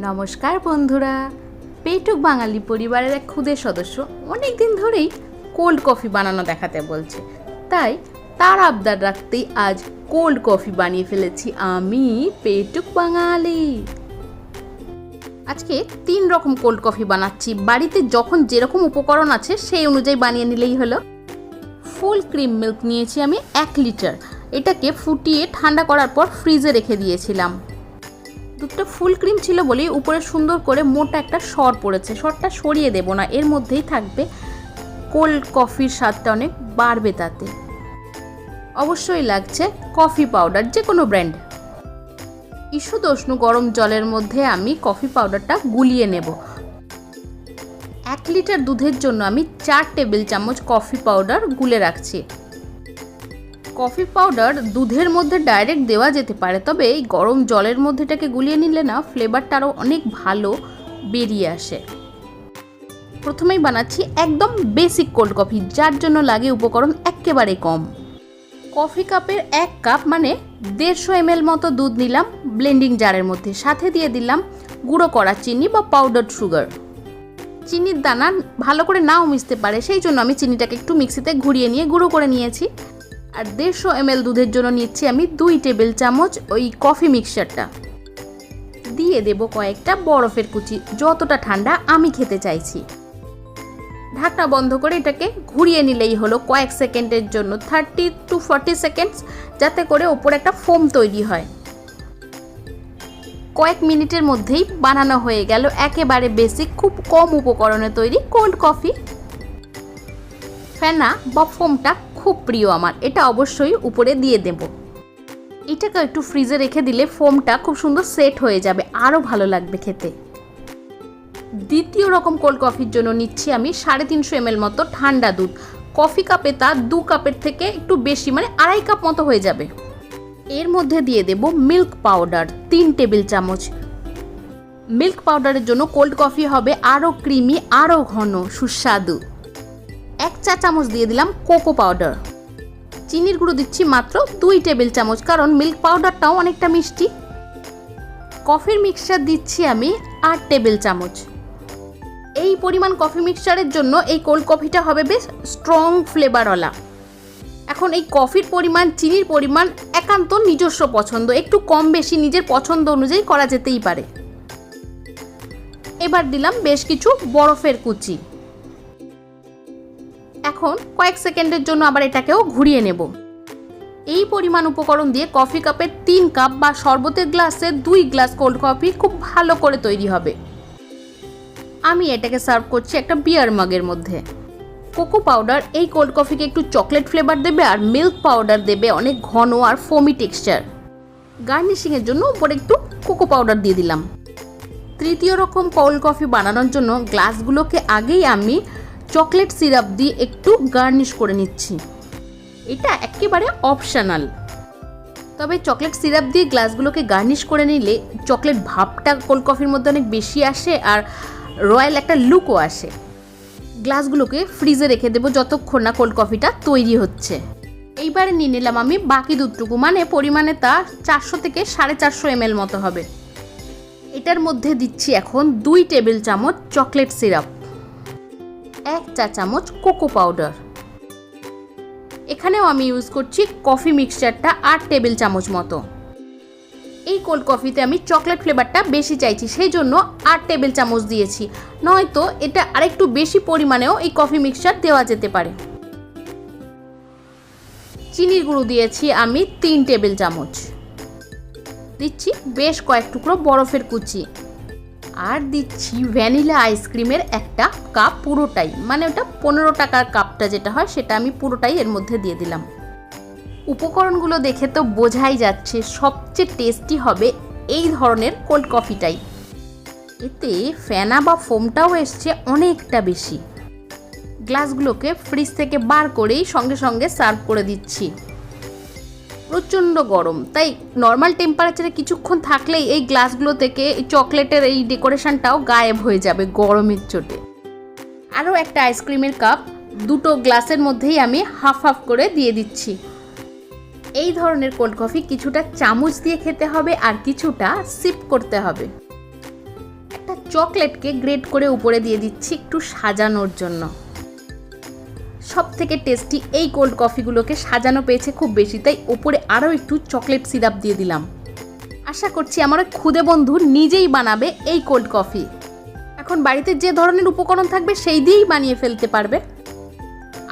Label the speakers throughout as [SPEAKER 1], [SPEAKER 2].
[SPEAKER 1] নমস্কার বন্ধুরা, পেটুক বাঙালি পরিবারের এক ক্ষুদে সদস্য অনেক দিন ধরেই কোল্ড কফি বানানো দেখাতে বলছে, তাই তার আবদার রাখতেই আজ কোল্ড কফি বানিয়ে ফেলেছি আমি, পেটুক বাঙালি। আজকে 3 রকম কোল্ড কফি বানাচ্ছি। বাড়িতে যখন যেরকম উপকরণ আছে সেই অনুযায়ী বানিয়ে নিলেই হলো। ফুল ক্রিম মিল্ক নিয়েছি আমি 1 লিটার। এটাকে ফুটিয়ে ঠান্ডা করার পর ফ্রিজে রেখে দিয়েছিলাম। দুধটা ফুল ক্রিম ছিল বলেই উপরে সুন্দর করে মোটা একটা সর পড়েছে। সরটা সরিয়ে দেব না, এর মধ্যেই থাকবে। কোল্ড কফির স্বাদটা অনেক বাড়বে তাতে। অবশ্যই লাগছে কফি পাউডার, যে কোনো ব্র্যান্ড। ঈষদুষ্ণ গরম জলের মধ্যে আমি কফি পাউডারটা গুলিয়ে নেব। 1 লিটার দুধের জন্য আমি 4 টেবিল চামচ কফি পাউডার গুলে রাখছি। কফি পাউডার দুধের মধ্যে ডাইরেক্ট দেওয়া যেতে পারে, তবে এই গরম জলের মধ্যে এটাকে গুলিয়ে নিলে না ফ্লেভারটা আরও অনেক ভালো বেরিয়ে আসে। প্রথমেই বানাচ্ছি একদম বেসিক কোল্ড কফি, যার জন্য লাগে উপকরণ একেবারে কম। কফি কাপের 1 কাপ মানে 150 ml মতো দুধ নিলাম ব্লেন্ডিং জারের মধ্যে। সাথে দিয়ে দিলাম গুঁড়ো করা চিনি বা পাউডার সুগার। চিনির দানা ভালো করে নাও মিশতে পারে, সেই জন্য আমি চিনিটাকে একটু মিক্সিতে ঘুরিয়ে নিয়ে গুঁড়ো করে নিয়েছি। আর 150 ml দুধের জন্য নিচ্ছি আমি 2 টেবিল চামচ ওই কফি মিক্সচারটা। দিয়ে দেব কয়েকটা বরফের কুচি, যতটা ঠান্ডা আমি খেতে চাইছি। ঢাকনা বন্ধ করে এটাকে ঘুরিয়ে নিলেই হলো কয়েক সেকেন্ডের জন্য, 30 to 40 সেকেন্ডস, যাতে করে ওপরে একটা ফোম তৈরি হয়। কয়েক মিনিটের মধ্যেই বানানো হয়ে গেল একেবারে বেসিক, খুব কম উপকরণে তৈরি কোল্ড কফি। ফেনা বা ফোমটা খুব প্রিয় আমার, এটা অবশ্যই উপরে দিয়ে দেব। এটাকে একটু ফ্রিজে রেখে দিলে ফোমটা খুব সুন্দর সেট হয়ে যাবে, আরও ভালো লাগবে খেতে। দ্বিতীয় রকম কোল্ড কফির জন্য নিচ্ছি আমি 350 ml মতো ঠান্ডা দুধ। কফি কাপে তা 2 কাপের থেকে একটু বেশি, মানে 2.5 কাপ মতো হয়ে যাবে। এর মধ্যে দিয়ে দেব মিল্ক পাউডার 3 টেবিল চামচ। মিল্ক পাউডারের জন্য কোল্ড কফি হবে আরও ক্রিমি, আরও ঘন, সুস্বাদু। 1 চা চামচ দিয়ে দিলাম কোকো পাউডার। চিনির গুঁড়ো দিচ্ছি মাত্র 2 টেবিল চামচ, কারণ মিল্ক পাউডারটাও অনেকটা মিষ্টি। কফির মিক্সচার দিচ্ছি আমি 8 টেবিল চামচ। এই পরিমাণ কফি মিক্সচারের জন্য এই কোল্ড কফিটা হবে বেশ স্ট্রং ফ্লেভারওয়ালা। এখন এই কফির পরিমাণ, চিনির পরিমাণ একান্ত নিজস্ব পছন্দ, একটু কম বেশি নিজের পছন্দ অনুযায়ী করা যেতেই পারে। এবার দিলাম বেশ কিছু বরফের কুচি। এখন কয়েক সেকেন্ডের জন্য আবার এটাকেও ঘুরিয়ে নেব। এই পরিমাণ উপকরণ দিয়ে কফি কাপের 3 কাপ বা শরবতের গ্লাসে 2 গ্লাস কোল্ড কফি খুব ভালো করে তৈরি হবে। আমি এটাকে সার্ভ করছি একটা বিয়ার মাগের মধ্যে। কোকো পাউডার এই কোল্ড কফিকে একটু চকলেট ফ্লেভার দেবে, আর মিল্ক পাউডার দেবে অনেক ঘন আর ফোমি টেক্সচার। গার্নিশিংয়ের জন্য উপরে একটু কোকো পাউডার দিয়ে দিলাম। তৃতীয় রকম কোল্ড কফি বানানোর জন্য গ্লাসগুলোকে আগেই আমি চকলেট সিরাপ দিয়ে একটু গার্নিশ করে নিচ্ছি। এটা একেবারে অপশনাল, তবে চকলেট সিরাপ দিয়ে গ্লাসগুলোকে গার্নিশ করে নিলে চকলেট ভাবটা কোল্ড কফির মধ্যে অনেক বেশি আসে, আর রয়্যাল একটা লুকও আসে। গ্লাসগুলোকে ফ্রিজে রেখে দেবো যতক্ষণ না কোল্ড কফিটা তৈরি হচ্ছে। এইবারে নিয়ে নিলাম আমি বাকি দুধটুকু, মানে পরিমাণে তা 400 থেকে 450 ml মতো হবে। এটার মধ্যে দিচ্ছি এখন 2 টেবিল চামচ চকলেট সিরাপ, 1 চা চামচ কোকো পাউডার। এখানেও আমি ইউজ করছি কফি মিক্সচারটা 8 টেবিল চামচ মতো। এই কোল্ড কফিতে আমি চকলেট ফ্লেভারটা বেশি চাইছি, সেই জন্য 8 টেবিল চামচ দিয়েছি, নয়তো এটা আরেকটু বেশি পরিমাণেও এই কফি মিক্সচার দেওয়া যেতে পারে। চিনির গুঁড়ো দিয়েছি আমি 3 টেবিল চামচ। দিচ্ছি বেশ কয়েক টুকরো বরফের কুচি, আর দিচ্ছি ভ্যানিলা আইসক্রিমের 1 কাপ পুরোটাই, মানে ওটা 15 টাকার কাপটা যেটা হয় সেটা আমি পুরোটাই এর মধ্যে দিয়ে দিলাম। উপকরণগুলো দেখে তো বোঝাই যাচ্ছে সবচেয়ে টেস্টি হবে এই ধরনের কোল্ড কফিটাই। এতে ফেনা বা ফোমটাও এসছে অনেকটা বেশি। গ্লাসগুলোকে ফ্রিজ থেকে বার করেই সঙ্গে সঙ্গে সার্ভ করে দিচ্ছি। প্রচণ্ড গরম, তাই নর্মাল টেম্পারেচারে কিছুক্ষণ থাকলেই এই গ্লাসগুলো থেকে চকলেটের এই ডেকোরেশনটাও গায়েব হয়ে যাবে গরমের চোটে। আরও একটা আইসক্রিমের কাপ 2টো গ্লাসের মধ্যেই আমি হাফ হাফ করে দিয়ে দিচ্ছি। এই ধরনের কোল্ড কফি কিছুটা চামচ দিয়ে খেতে হবে আর কিছুটা সিপ করতে হবে। চকলেটকে গ্রেট করে উপরে দিয়ে দিচ্ছি একটু সাজানোর জন্য। সব থেকে টেস্টি এই কোল্ড কফিগুলোকে সাজানো পেয়েছে খুব বেশি, তাই ওপরে আরও একটু চকলেট সিরাপ দিয়ে দিলাম। আশা করছি আমার খুদে বন্ধু নিজেই বানাবে এই কোল্ড কফি। এখন বাড়িতে যে ধরনের উপকরণ থাকবে সেই দিয়েই বানিয়ে ফেলতে পারবে।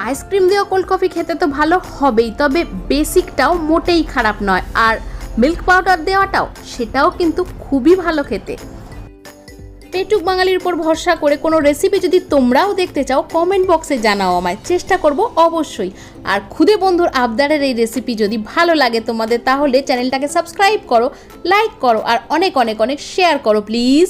[SPEAKER 1] আইসক্রিম দেওয়া কোল্ড কফি খেতে তো ভালো হবেই, তবে বেসিকটাও মোটেই খারাপ নয়, আর মিল্ক পাউডার দেওয়াটাও সেটাও কিন্তু খুবই ভালো খেতে। পেটুক বাঙালির উপর ভরসা করে কোনো রেসিপি যদি তোমরাও দেখতে চাও কমেন্ট বক্সে জানাও আমায়, চেষ্টা করব অবশ্যই। আর খুদে বন্ধুর আবদারের এই রেসিপি যদি ভালো লাগে তোমাদের, তাহলে চ্যানেলটাকে সাবস্ক্রাইব করো, লাইক করো আর অনেক অনেক অনেক শেয়ার করো প্লিজ।